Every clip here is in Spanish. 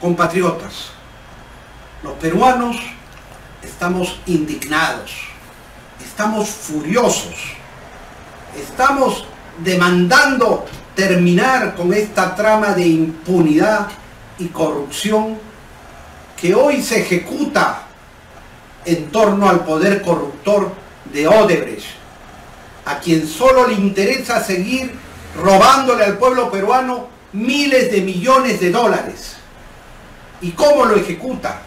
Compatriotas, los peruanos estamos indignados, estamos furiosos, estamos demandando terminar con esta trama de impunidad y corrupción que hoy se ejecuta en torno al poder corruptor de Odebrecht, a quien solo le interesa seguir robándole al pueblo peruano miles de millones de dólares. ¿Y cómo lo ejecuta?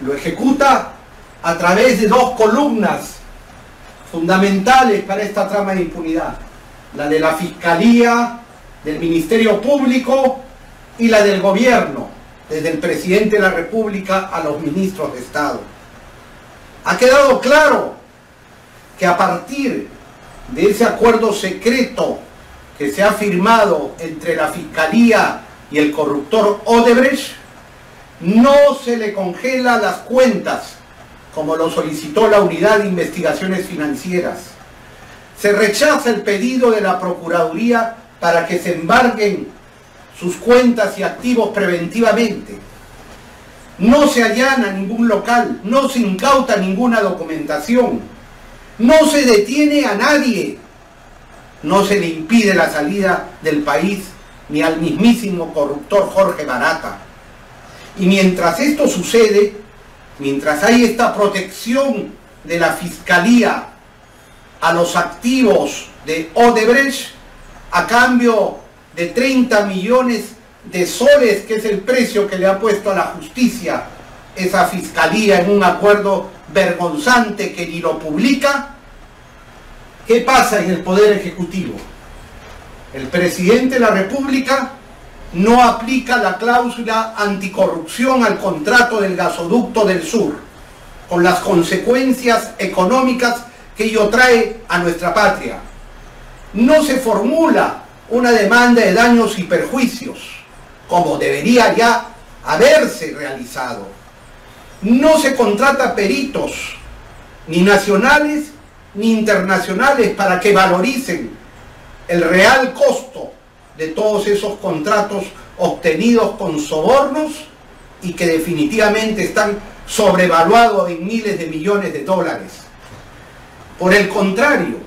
Lo ejecuta a través de dos columnas fundamentales para esta trama de impunidad: la de la Fiscalía, del Ministerio Público y la del Gobierno, desde el Presidente de la República a los ministros de Estado. Ha quedado claro que a partir de ese acuerdo secreto que se ha firmado entre la Fiscalía y el corruptor Odebrecht, no se le congela las cuentas como lo solicitó la Unidad de Investigaciones Financieras. Se rechaza el pedido de la Procuraduría para que se embarguen sus cuentas y activos preventivamente. No se allana ningún local, no se incauta ninguna documentación, no se detiene a nadie, no se le impide la salida del país ni al mismísimo corruptor Jorge Barata. Y mientras esto sucede, mientras hay esta protección de la Fiscalía a los activos de Odebrecht, a cambio de 30 millones de soles, que es el precio que le ha puesto a la justicia esa Fiscalía en un acuerdo vergonzante que ni lo publica, ¿qué pasa en el Poder Ejecutivo? El Presidente de la República no aplica la cláusula anticorrupción al contrato del gasoducto del sur, con las consecuencias económicas que ello trae a nuestra patria. No se formula una demanda de daños y perjuicios, como debería ya haberse realizado. No se contrata peritos, ni nacionales ni internacionales, para que valoricen el real costo de todos esos contratos obtenidos con sobornos y que definitivamente están sobrevaluados en miles de millones de dólares. Por el contrario,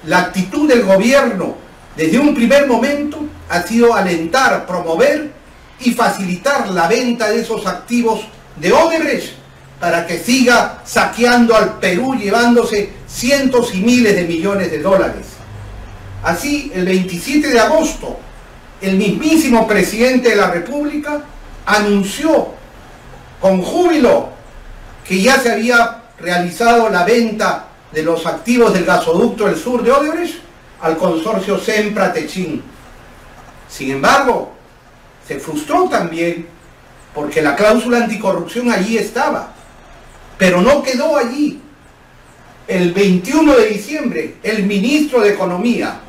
la actitud del gobierno desde un primer momento ha sido alentar, promover y facilitar la venta de esos activos de Odebrecht para que siga saqueando al Perú, llevándose cientos y miles de millones de dólares. Así, el 27 de agosto, el mismísimo Presidente de la República anunció con júbilo que ya se había realizado la venta de los activos del gasoducto del sur de Odebrecht al consorcio Sempra-Techin. Sin embargo, se frustró también porque la cláusula anticorrupción allí estaba, pero no quedó allí. El 21 de diciembre, el ministro de Economía,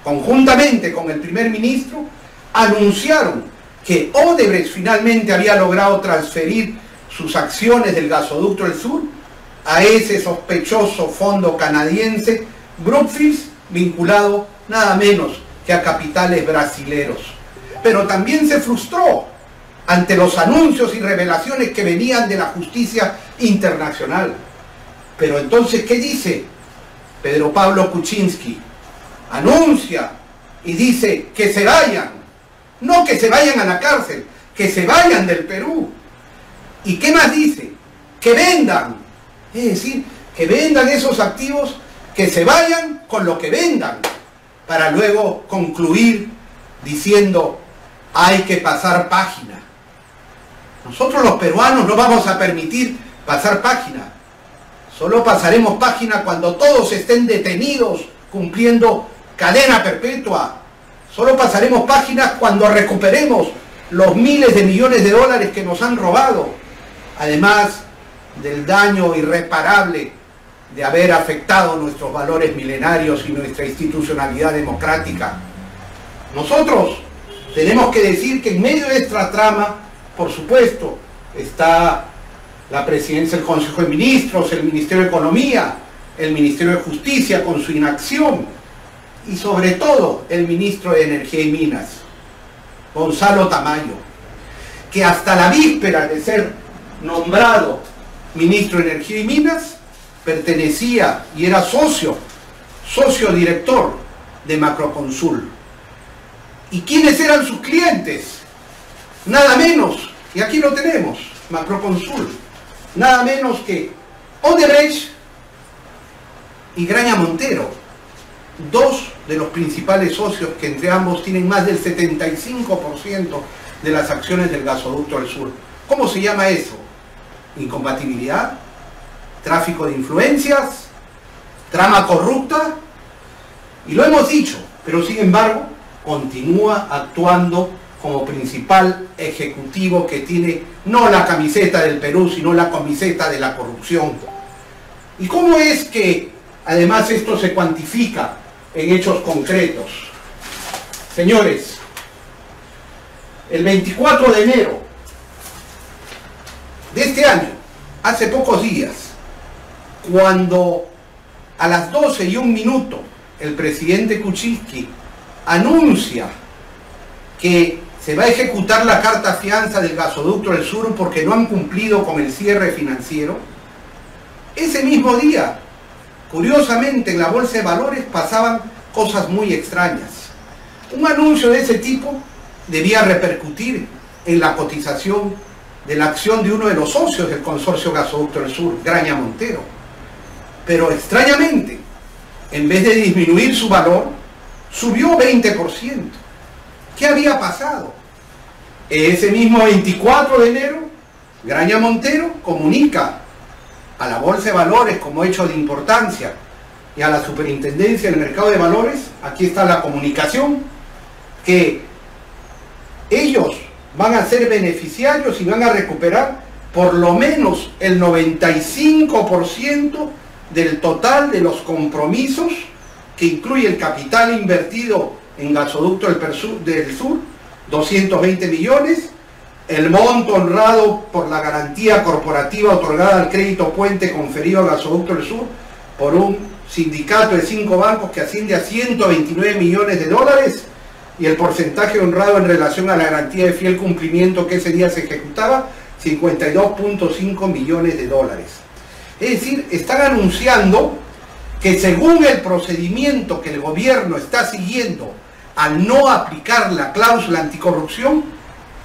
conjuntamente con el primer ministro, anunciaron que Odebrecht finalmente había logrado transferir sus acciones del gasoducto del sur a ese sospechoso fondo canadiense Brookfield, vinculado nada menos que a capitales brasileros. Pero también se frustró ante los anuncios y revelaciones que venían de la justicia internacional. Pero entonces, ¿qué dice Pedro Pablo Kuczynski? Anuncia y dice que se vayan, no que se vayan a la cárcel, que se vayan del Perú. ¿Y qué más dice? Que vendan, es decir, que vendan esos activos, que se vayan con lo que vendan, para luego concluir diciendo: hay que pasar página. Nosotros los peruanos no vamos a permitir pasar página. Solo pasaremos página cuando todos estén detenidos cumpliendo cadena perpetua. Solo pasaremos páginas cuando recuperemos los miles de millones de dólares que nos han robado, además del daño irreparable de haber afectado nuestros valores milenarios y nuestra institucionalidad democrática. Nosotros tenemos que decir que en medio de esta trama, por supuesto, está la Presidencia del Consejo de Ministros, el Ministerio de Economía, el Ministerio de Justicia con su inacción, y sobre todo el Ministro de Energía y Minas, Gonzalo Tamayo. que hasta la víspera de ser nombrado ministro de Energía y Minas, pertenecía y era socio director de Macroconsul. ¿Y quiénes eran sus clientes? Nada menos, y aquí lo tenemos, Macroconsul, nada menos que Odebrecht y Graña Montero, dos de los principales socios que entre ambos tienen más del 75% de las acciones del gasoducto del sur. ¿Cómo se llama eso? Incompatibilidad, tráfico de influencias, trama corrupta, y lo hemos dicho, pero sin embargo continúa actuando como principal ejecutivo que tiene no la camiseta del Perú, sino la camiseta de la corrupción. ¿Y cómo es que además esto se cuantifica en hechos concretos? Señores, el 24 de enero de este año, hace pocos días, cuando a las 12:01 el presidente Kuczynski anuncia que se va a ejecutar la carta fianza del gasoducto del sur porque no han cumplido con el cierre financiero, ese mismo día, curiosamente, en la Bolsa de Valores pasaban cosas muy extrañas. Un anuncio de ese tipo debía repercutir en la cotización de la acción de uno de los socios del consorcio Gasoducto del Sur, Graña Montero. Pero extrañamente, en vez de disminuir su valor, subió 20%. ¿Qué había pasado? Ese mismo 24 de enero, Graña Montero comunica a la Bolsa de Valores como hecho de importancia y a la Superintendencia del Mercado de Valores, aquí está la comunicación, que ellos van a ser beneficiarios y van a recuperar por lo menos el 95% del total de los compromisos, que incluye el capital invertido en Gasoducto del Sur, 220 millones, el monto honrado por la garantía corporativa otorgada al crédito puente conferido a Gasoducto del Sur por un sindicato de 5 bancos que asciende a 129 millones de dólares, y el porcentaje honrado en relación a la garantía de fiel cumplimiento que ese día se ejecutaba, 52.5 millones de dólares. Es decir, están anunciando que según el procedimiento que el gobierno está siguiendo al no aplicar la cláusula anticorrupción,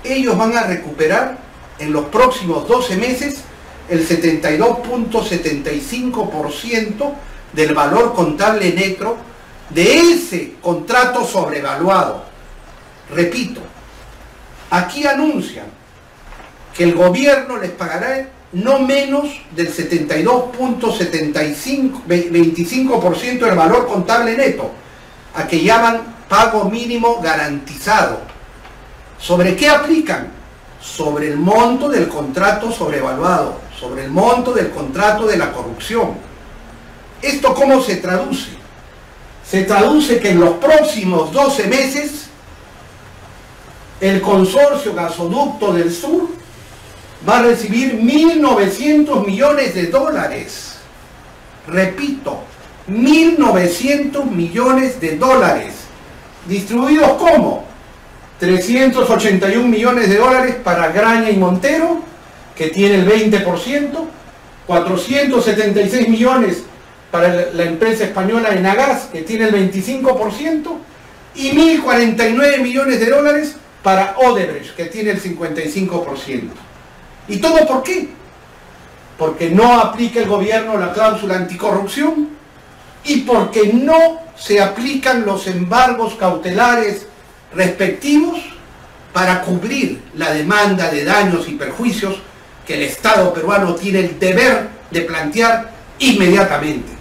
ellos van a recuperar en los próximos 12 meses el 72.75% del valor contable neto de ese contrato sobrevaluado. Repito, aquí anuncian que el gobierno les pagará no menos del 72.25% del valor contable neto, a que llaman pago mínimo garantizado. ¿Sobre qué aplican? Sobre el monto del contrato sobrevaluado, sobre el monto del contrato de la corrupción. ¿Esto cómo se traduce? Se traduce que en los próximos 12 meses el consorcio Gasoducto del Sur va a recibir 1.900 millones de dólares. Repito, 1.900 millones de dólares. ¿Distribuidos cómo? 381 millones de dólares para Graña y Montero, que tiene el 20%, 476 millones para la empresa española Enagás, que tiene el 25%, y 1.049 millones de dólares para Odebrecht, que tiene el 55%. ¿Y todo por qué? Porque no aplica el gobierno la cláusula anticorrupción y porque no se aplican los embargos cautelares respectivos para cubrir la demanda de daños y perjuicios que el Estado peruano tiene el deber de plantear inmediatamente.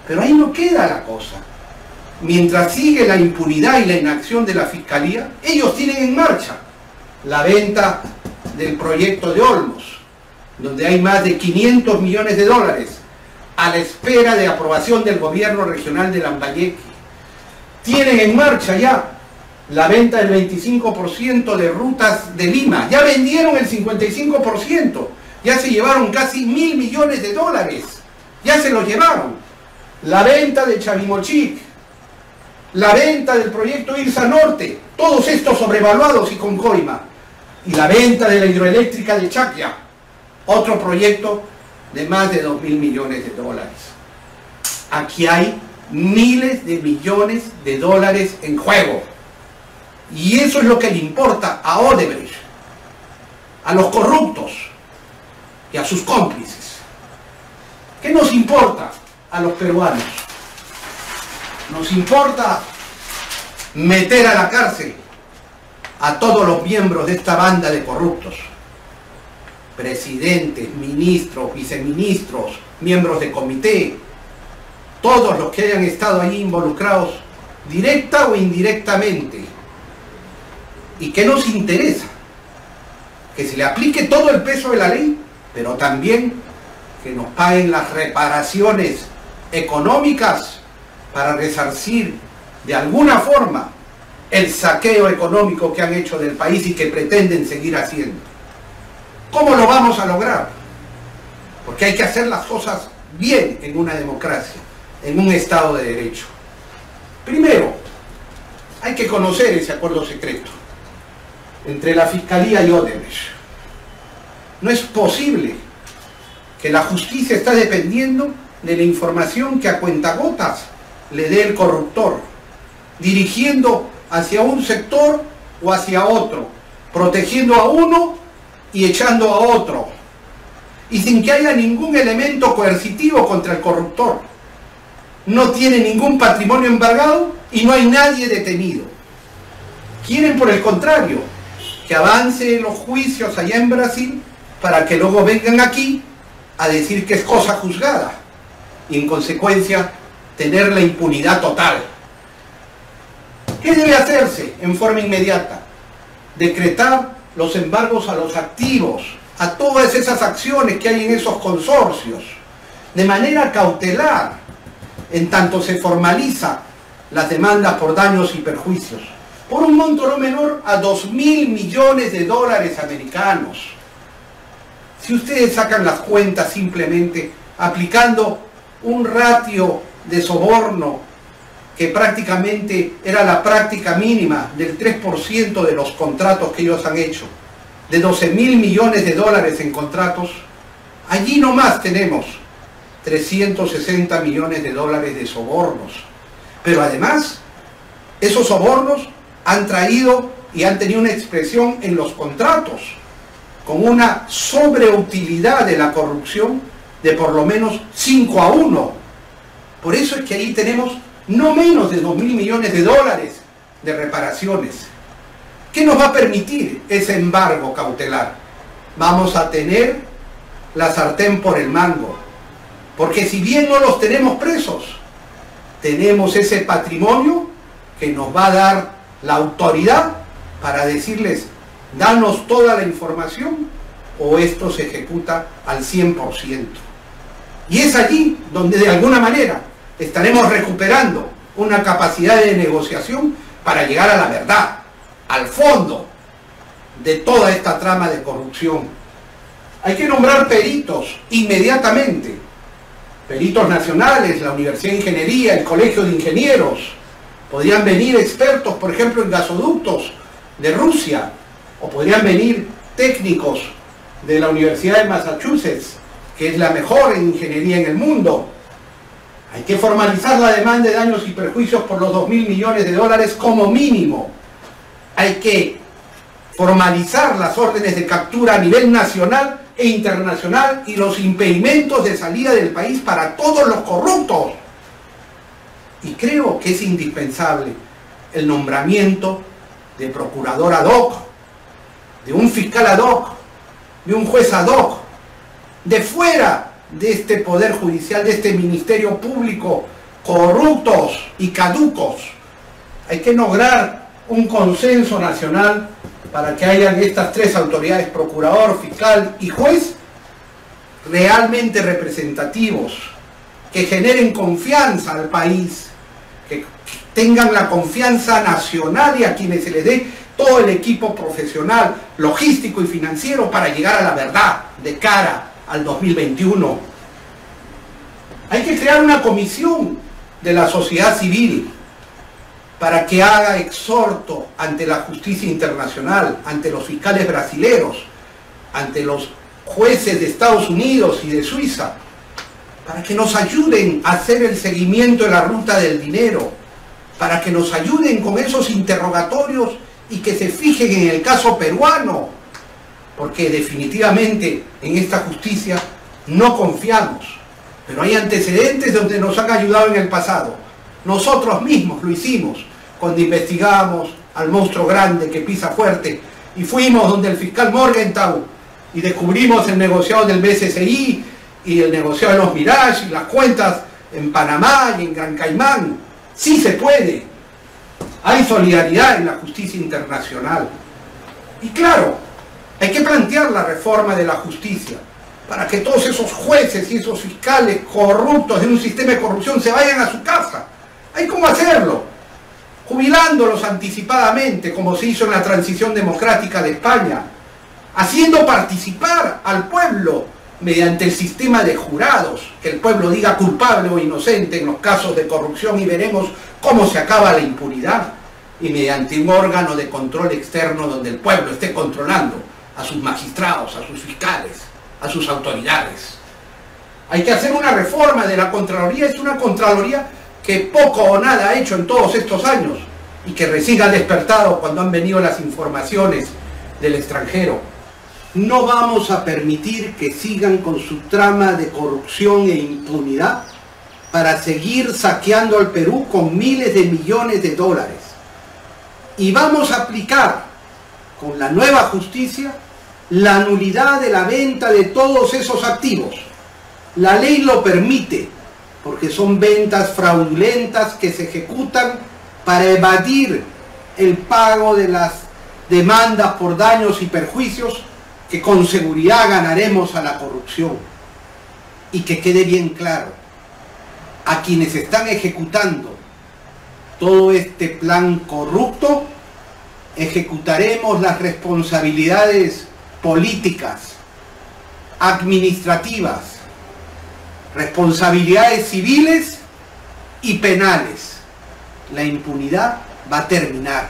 Pero ahí no queda la cosa. Mientras sigue la impunidad y la inacción de la Fiscalía, ellos tienen en marcha la venta del proyecto de Olmos, donde hay más de 500 millones de dólares a la espera de aprobación del gobierno regional de Lambayeque. Tienen en marcha ya la venta del 25% de Rutas de Lima. Ya vendieron el 55%, ya se llevaron casi 1.000 millones de dólares, ya se los llevaron. La venta de Chavimochic, la venta del proyecto Irsa Norte, todos estos sobrevaluados y con coima. Y la venta de la hidroeléctrica de Chacya, otro proyecto de más de 2.000 millones de dólares. Aquí hay miles de millones de dólares en juego. Y eso es lo que le importa a Odebrecht, a los corruptos y a sus cómplices. ¿Qué nos importa a los peruanos? Nos importa meter a la cárcel a todos los miembros de esta banda de corruptos. Presidentes, ministros, viceministros, miembros de comité, todos los que hayan estado allí involucrados directa o indirectamente. ¿Y qué nos interesa? Que se le aplique todo el peso de la ley, pero también que nos paguen las reparaciones económicas para resarcir de alguna forma el saqueo económico que han hecho del país y que pretenden seguir haciendo. ¿Cómo lo vamos a lograr? Porque hay que hacer las cosas bien en una democracia, en un Estado de Derecho. Primero, hay que conocer ese acuerdo secreto entre la Fiscalía y Odebrecht. No es posible que la justicia está dependiendo de la información que a cuentagotas le dé el corruptor, dirigiendo hacia un sector o hacia otro, protegiendo a uno y echando a otro, y sin que haya ningún elemento coercitivo contra el corruptor. No tiene ningún patrimonio embargado y no hay nadie detenido. Quieren, por el contrario, que avance los juicios allá en Brasil para que luego vengan aquí a decir que es cosa juzgada y en consecuencia tener la impunidad total. ¿Qué debe hacerse en forma inmediata? Decretar los embargos a los activos, a todas esas acciones que hay en esos consorcios, de manera cautelar, en tanto se formaliza las demandas por daños y perjuicios, por un monto no menor a 2.000 millones de dólares americanos. Si ustedes sacan las cuentas simplemente aplicando un ratio de soborno que prácticamente era la práctica mínima del 3% de los contratos que ellos han hecho, de 12.000 millones de dólares en contratos, allí nomás tenemos 360 millones de dólares de sobornos. Pero además, esos sobornos han traído y han tenido una expresión en los contratos, con una sobreutilidad de la corrupción de por lo menos 5-1. Por eso es que ahí tenemos no menos de 2.000 millones de dólares de reparaciones. ¿Qué nos va a permitir ese embargo cautelar? Vamos a tener la sartén por el mango, porque si bien no los tenemos presos, tenemos ese patrimonio que nos va a dar la autoridad para decirles: danos toda la información o esto se ejecuta al 100%. Y es allí donde de alguna manera estaremos recuperando una capacidad de negociación para llegar a la verdad, al fondo de toda esta trama de corrupción. Hay que nombrar peritos inmediatamente, peritos nacionales, la Universidad de Ingeniería, el Colegio de Ingenieros. Podrían venir expertos, por ejemplo, en gasoductos de Rusia, o podrían venir técnicos de la Universidad de Massachusetts, que es la mejor en ingeniería en el mundo. Hay que formalizar la demanda de daños y perjuicios por los 2.000 millones de dólares como mínimo. Hay que formalizar las órdenes de captura a nivel nacional e internacional y los impedimentos de salida del país para todos los corruptos. Y creo que es indispensable el nombramiento de procurador ad hoc, de un fiscal ad hoc, de un juez ad hoc, de fuera de este poder judicial, de este ministerio público, corruptos y caducos. Hay que lograr un consenso nacional para que hayan estas tres autoridades, procurador, fiscal y juez, realmente representativos, que generen confianza al país, que tengan la confianza nacional y a quienes se les dé todo el equipo profesional, logístico y financiero para llegar a la verdad de cara al 2021. Hay que crear una comisión de la sociedad civil para que haga exhorto ante la justicia internacional, ante los fiscales brasileños, ante los jueces de Estados Unidos y de Suiza, para que nos ayuden a hacer el seguimiento de la ruta del dinero, para que nos ayuden con esos interrogatorios y que se fijen en el caso peruano, porque definitivamente en esta justicia no confiamos, pero hay antecedentes donde nos han ayudado en el pasado. Nosotros mismos lo hicimos cuando investigamos al monstruo grande que pisa fuerte y fuimos donde el fiscal Morgenthau y descubrimos el negociado del BCCI y el negociado de los Mirage y las cuentas en Panamá y en Gran Caimán. Sí se puede. Hay solidaridad en la justicia internacional. Y claro, hay que plantear la reforma de la justicia para que todos esos jueces y esos fiscales corruptos de un sistema de corrupción se vayan a su casa. Hay cómo hacerlo, jubilándolos anticipadamente, como se hizo en la transición democrática de España, haciendo participar al pueblo mediante el sistema de jurados, que el pueblo diga culpable o inocente en los casos de corrupción y veremos cómo se acaba la impunidad, y mediante un órgano de control externo donde el pueblo esté controlando a sus magistrados, a sus fiscales, a sus autoridades. Hay que hacer una reforma de la Contraloría. Es una Contraloría que poco o nada ha hecho en todos estos años y que recién ha despertado cuando han venido las informaciones del extranjero. No vamos a permitir que sigan con su trama de corrupción e impunidad para seguir saqueando al Perú con miles de millones de dólares. Y vamos a aplicar con la nueva justicia la nulidad de la venta de todos esos activos. La ley lo permite, porque son ventas fraudulentas que se ejecutan para evadir el pago de las demandas por daños y perjuicios que con seguridad ganaremos a la corrupción. Y que quede bien claro, a quienes están ejecutando todo este plan corrupto, ejecutaremos las responsabilidades políticas, administrativas, responsabilidades civiles y penales. La impunidad va a terminar.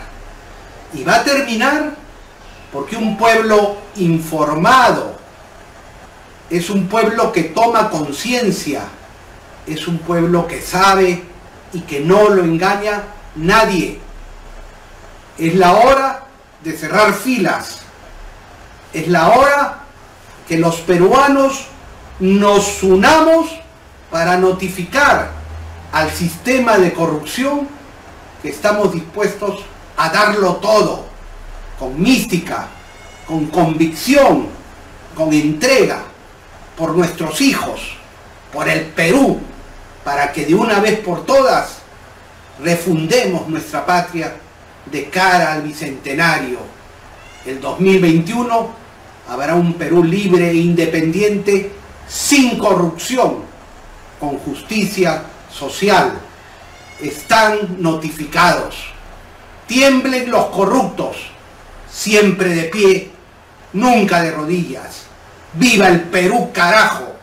Y va a terminar porque un pueblo informado es un pueblo que toma conciencia, es un pueblo que sabe y que no lo engaña nadie. Es la hora de cerrar filas. Es la hora que los peruanos nos unamos para notificar al sistema de corrupción que estamos dispuestos a darlo todo, con mística, con convicción, con entrega, por nuestros hijos, por el Perú, para que de una vez por todas refundemos nuestra patria de cara al bicentenario. El 2021 habrá un Perú libre e independiente, sin corrupción, con justicia social. Están notificados. Tiemblen los corruptos, siempre de pie, nunca de rodillas. ¡Viva el Perú, carajo!